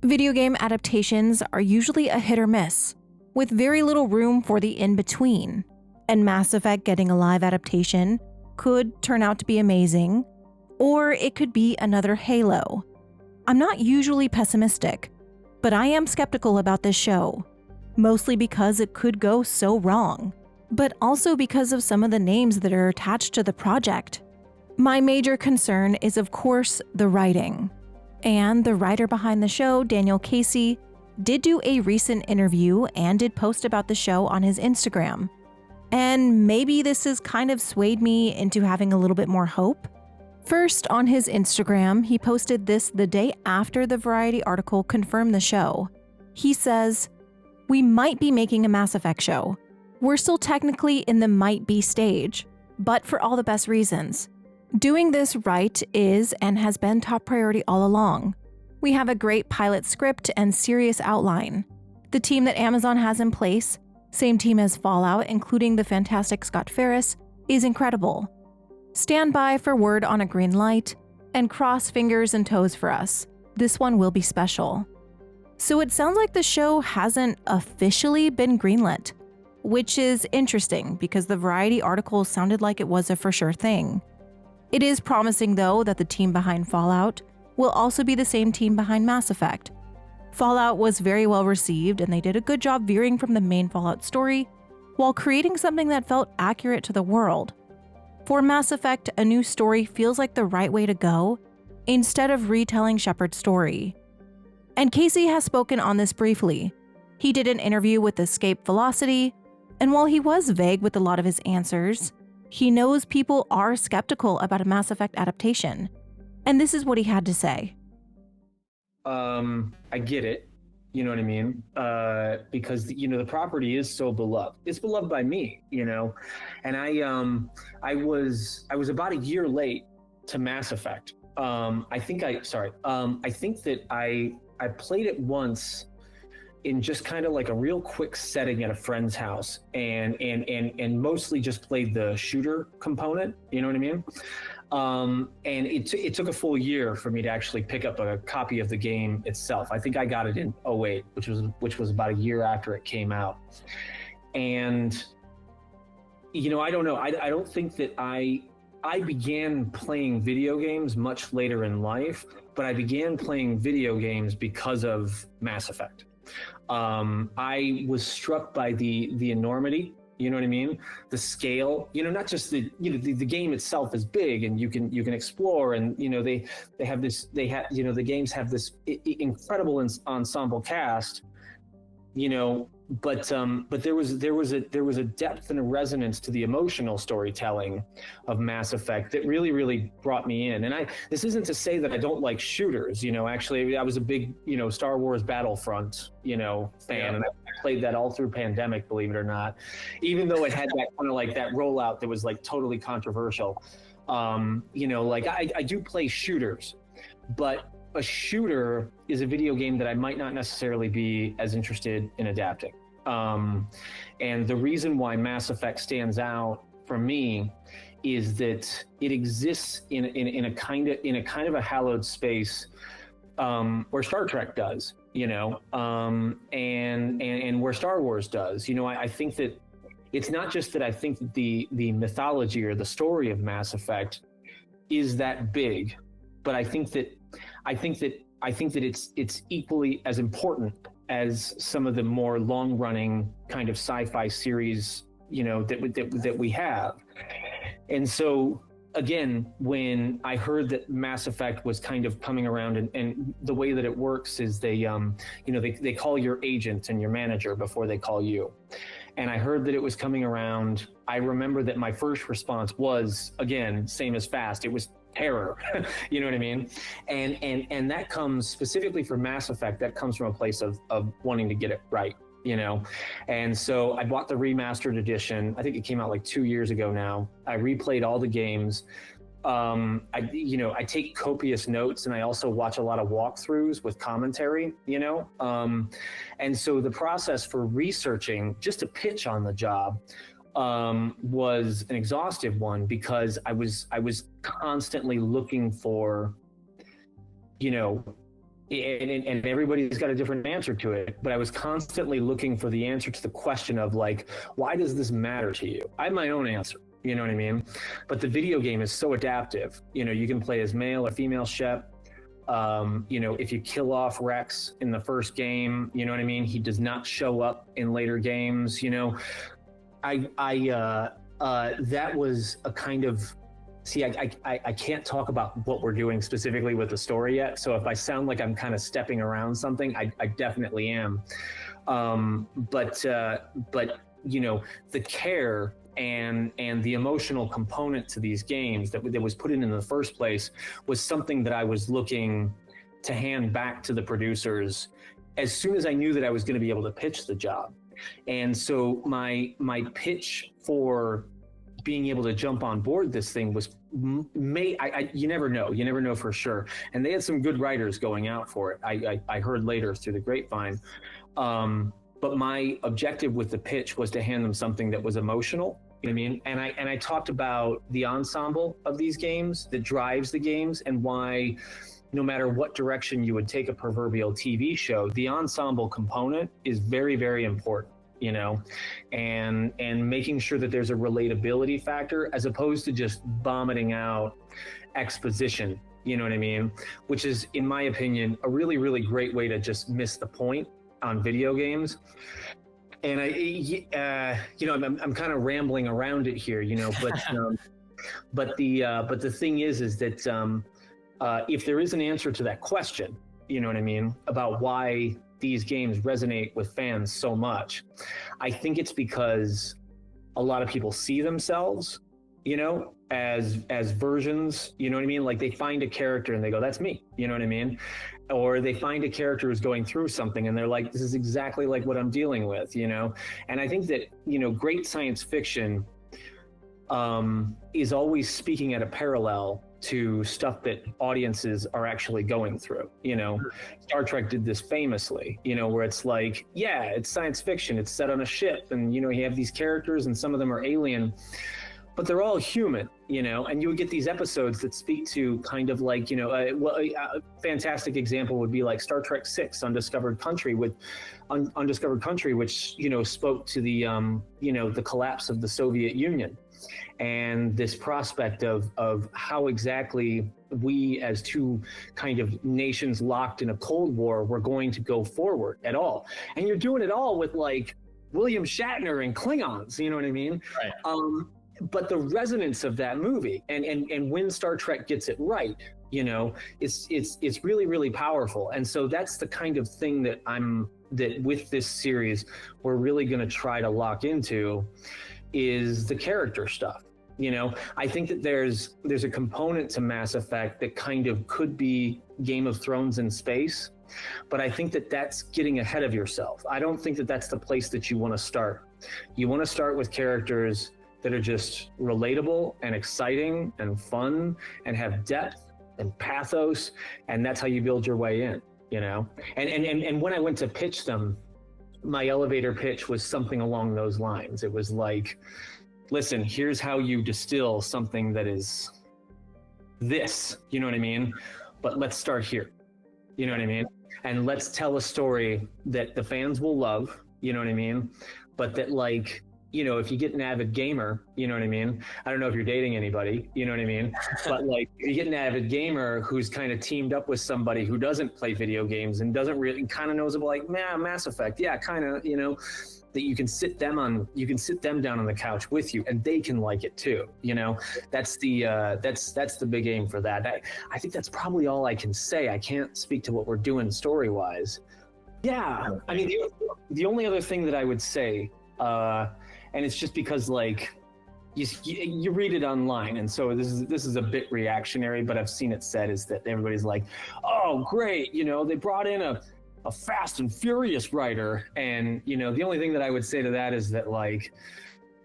Video game adaptations are usually a hit or miss, with very little room for the in-between, and Mass Effect getting a live adaptation could turn out to be amazing, or it could be another Halo. I'm not usually pessimistic, but I am skeptical about this show, mostly because it could go so wrong, but also because of some of the names that are attached to the project. My major concern is, of course, the writing. And the writer behind the show, Daniel Casey, did do a recent interview and did post about the show on his Instagram. And maybe this has kind of swayed me into having a little bit more hope. First, on his Instagram, he posted this the day after the Variety article confirmed the show. He says, "We might be making a Mass Effect show. We're still technically in the might be stage, but for all the best reasons. Doing this right is and has been top priority all along. We have a great pilot script and serious outline. The team that Amazon has in place, same team as Fallout, including the fantastic Scott Ferris, is incredible. Stand by for word on a green light, and cross fingers and toes for us. This one will be special." So it sounds like the show hasn't officially been greenlit, which is interesting because the Variety article sounded like it was a for sure thing. It is promising, though, that the team behind Fallout will also be the same team behind Mass Effect. Fallout was very well received, and they did a good job veering from the main Fallout story while creating something that felt accurate to the world. For Mass Effect, a new story feels like the right way to go instead of retelling Shepard's story. And Casey has spoken on this briefly. He did an interview with Escape Velocity, and while he was vague with a lot of his answers, he knows people are skeptical about a Mass Effect adaptation. And this is what he had to say. I get it. You know what I mean? Because the property is so beloved. It's beloved by me, and I was about a year late to Mass Effect. I think that I played it once in just kind of like a real quick setting at a friend's house, and mostly just played the shooter component. You know what I mean? And it took a full year for me to actually pick up a copy of the game itself. I think I got it in 2008, which was about a year after it came out. And I don't know. I don't think that I began playing video games much later in life, but I began playing video games because of Mass Effect. I was struck by the enormity. You know what I mean? The scale, not just the game itself is big and you can explore, and the games have this incredible ensemble cast, but there was a depth and a resonance to the emotional storytelling of Mass Effect that really brought me in. And this isn't to say that I don't like shooters. Actually I was a big Star Wars Battlefront fan, and I played that all through pandemic, believe it or not, even though it had that kind of like that rollout that was like totally controversial. I do play shooters, but a shooter is a video game that I might not necessarily be as interested in adapting. And the reason why Mass Effect stands out for me is that it exists in a kind of a hallowed space, where Star Trek does, and where Star Wars does. I think that it's not just that I think that the mythology or the story of Mass Effect is that big, but I think that it's equally as important as some of the more long-running kind of sci-fi series, that we have. And so, again, when I heard that Mass Effect was kind of coming around, and the way that it works is they call your agent and your manager before they call you. And I heard that it was coming around. I remember that my first response was, again, same as Fast. It was terror. You know what I mean? And that comes specifically for Mass Effect. That comes from a place of wanting to get it right, And so I bought the remastered edition. I think it came out like 2 years ago now. I replayed all the games. I take copious notes, and I also watch a lot of walkthroughs with commentary, and so the process for researching just a pitch on the job was an exhaustive one, because I was constantly looking for, and everybody's got a different answer to it, but I was constantly looking for the answer to the question of like, why does this matter to you? I have my own answer, you know what I mean? But the video game is so adaptive. You know, you can play as male or female Shep. You know, if you kill off Rex in the first game, you know what I mean? He does not show up in later games, you know. That was a kind of, see, I can't talk about what we're doing specifically with the story yet. So if I sound like I'm kind of stepping around something, I definitely am. But you know, the care and the emotional component to these games that was put in the first place was something that I was looking to hand back to the producers as soon as I knew that I was going to be able to pitch the job. And so my pitch for being able to jump on board this thing was you never know for sure. And they had some good writers going out for it. I heard later through the grapevine. But my objective with the pitch was to hand them something that was emotional. You know what I mean? And I talked about the ensemble of these games that drives the games, and why no matter what direction you would take a proverbial TV show, the ensemble component is very, very important, you know, and making sure that there's a relatability factor as opposed to just vomiting out exposition, you know what I mean? Which is, in my opinion, a really, really great way to just miss the point on video games. And you know, I'm kind of rambling around it here, you know, but the thing is that if there is an answer to that question, you know what I mean, about why these games resonate with fans so much, I think it's because a lot of people see themselves, you know, as versions, you know what I mean? Like they find a character and they go, that's me, you know what I mean? Or they find a character who's going through something and they're like, this is exactly like what I'm dealing with, you know? And I think that, you know, great science fiction is always speaking at a parallel to stuff that audiences are actually going through. You know, Star Trek did this famously, you know, where it's like, yeah, it's science fiction, it's set on a ship, and, you know, you have these characters and some of them are alien, but they're all human, you know, and you would get these episodes that speak to kind of like, you know, a fantastic example would be like Star Trek 6, Undiscovered Country, Undiscovered Country, which, you know, spoke to the, you know, the collapse of the Soviet Union and this prospect of how exactly we as two kind of nations locked in a Cold War were going to go forward at all. And you're doing it all with like William Shatner and Klingons, you know what I mean? Right. But the resonance of that movie and when Star Trek gets it right, you know, it's really, really powerful. And so that's the kind of thing that with this series, we're really going to try to lock into is the character stuff. You know, I think that there's a component to Mass Effect that kind of could be Game of Thrones in space, but I think that that's getting ahead of yourself. I don't think that that's the place that you want to start. You want to start with characters that are just relatable and exciting and fun and have depth and pathos, and that's how you build your way in, you know? And when I went to pitch them, my elevator pitch was something along those lines. It was like, listen, here's how you distill something that is this, you know what I mean? But let's start here, you know what I mean? And let's tell a story that the fans will love, you know what I mean? But that, like, you know, if you get an avid gamer, you know what I mean? I don't know if you're dating anybody, you know what I mean? But like, you get an avid gamer who's kind of teamed up with somebody who doesn't play video games and doesn't really kind of knows about like, man, Mass Effect, yeah, kind of, you know, that you can sit them down on the couch with you and they can like it too, you know? That's the big aim for that. I think that's probably all I can say. I can't speak to what we're doing story-wise. Yeah, I mean, the only other thing that I would say, and it's just because like you read it online, and so this is a bit reactionary, but I've seen it said is that everybody's like, oh great, you know, they brought in a Fast and Furious writer, and you know, the only thing that I would say to that is that, like,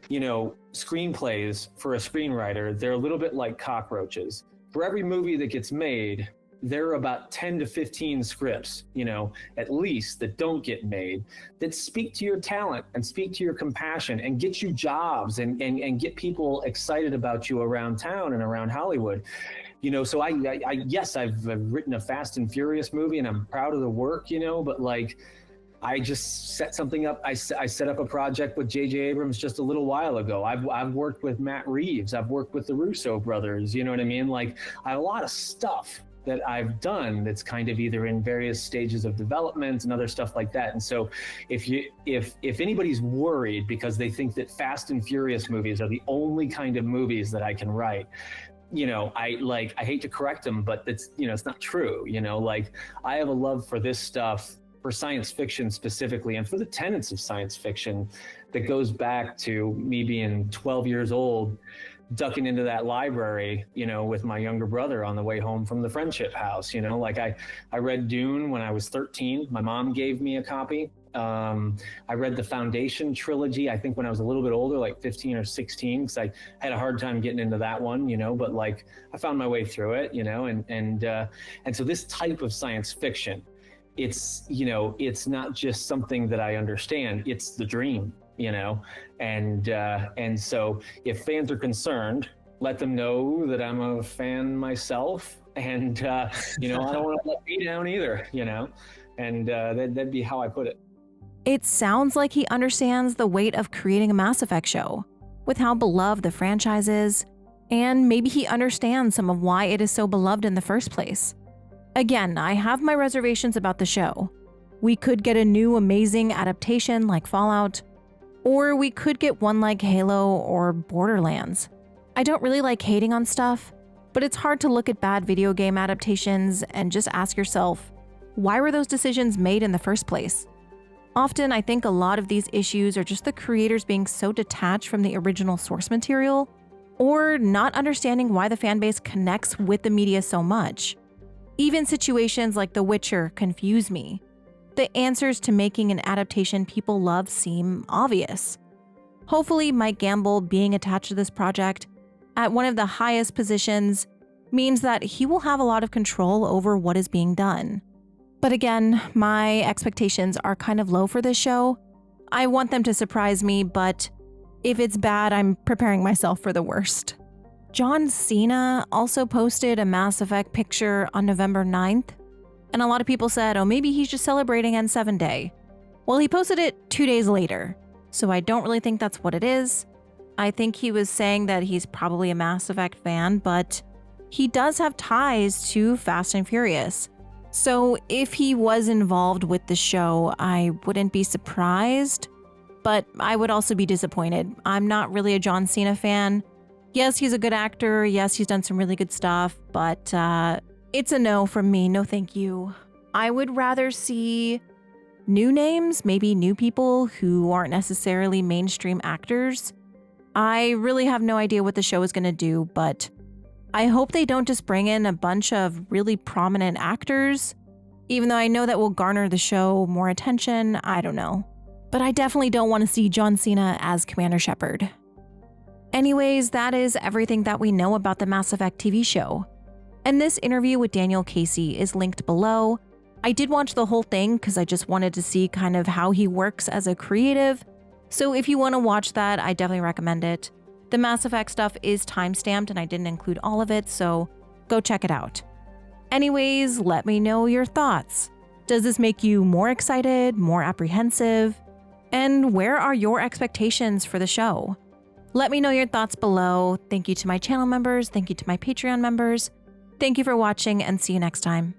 you know, screenplays for a screenwriter, they're a little bit like cockroaches. For every movie that gets made, there are about 10 to 15 scripts, you know, at least, that don't get made, that speak to your talent and speak to your compassion and get you jobs and get people excited about you around town and around Hollywood. So yes, I've written a Fast and Furious movie, and I'm proud of the work, but like, I just set something up. I set up a project with J.J. Abrams just a little while ago. I've worked with Matt Reeves. I've worked with the Russo brothers. You know what I mean? Like, I have a lot of stuff that I've done that's kind of either in various stages of development and other stuff like that. And so if anybody's worried because they think that Fast and Furious movies are the only kind of movies that I can write, I hate to correct them, but it's not true. Like, I have a love for this stuff, for science fiction specifically, and for the tenets of science fiction that goes back to me being 12 years old, ducking into that library, with my younger brother on the way home from the Friendship House. Like, I read Dune when I was 13. My mom gave me a copy. I read the Foundation trilogy, I think when I was a little bit older, like 15 or 16, because I had a hard time getting into that one, but like, I found my way through it, and so this type of science fiction, it's not just something that I understand, it's the dream, and so if fans are concerned, let them know that I'm a fan myself, and I don't want to let me down either, and that'd be how I put it. It sounds like he understands the weight of creating a Mass Effect show, with how beloved the franchise is, and maybe he understands some of why it is so beloved in the first place. Again, I have my reservations about the show. We could get a new amazing adaptation like Fallout, or we could get one like Halo or Borderlands. I don't really like hating on stuff, but it's hard to look at bad video game adaptations and just ask yourself, why were those decisions made in the first place? Often, I think a lot of these issues are just the creators being so detached from the original source material, or not understanding why the fanbase connects with the media so much. Even situations like The Witcher confuse me. The answers to making an adaptation people love seem obvious. Hopefully, Mike Gamble being attached to this project at one of the highest positions means that he will have a lot of control over what is being done. But again, my expectations are kind of low for this show. I want them to surprise me, but if it's bad, I'm preparing myself for the worst. John Cena also posted a Mass Effect picture on November 9th, and a lot of people said, oh, maybe he's just celebrating N7 Day. Well, he posted it 2 days later, so I don't really think that's what it is. I think he was saying that he's probably a Mass Effect fan, but he does have ties to Fast and Furious. So if he was involved with the show, I wouldn't be surprised, but I would also be disappointed. I'm not really a John Cena fan. Yes, he's a good actor. Yes, he's done some really good stuff, but it's a no from me. No, thank you. I would rather see new names, maybe new people who aren't necessarily mainstream actors. I really have no idea what the show is going to do, but I hope they don't just bring in a bunch of really prominent actors, even though I know that will garner the show more attention. I don't know. But I definitely don't want to see John Cena as Commander Shepard. Anyways, that is everything that we know about the Mass Effect TV show. And this interview with Daniel Casey is linked below. I did watch the whole thing because I just wanted to see kind of how he works as a creative. So if you want to watch that, I definitely recommend it. The Mass Effect stuff is timestamped and I didn't include all of it, so go check it out. Anyways, let me know your thoughts. Does this make you more excited, more apprehensive? And where are your expectations for the show? Let me know your thoughts below. Thank you to my channel members. Thank you to my Patreon members. Thank you for watching and see you next time.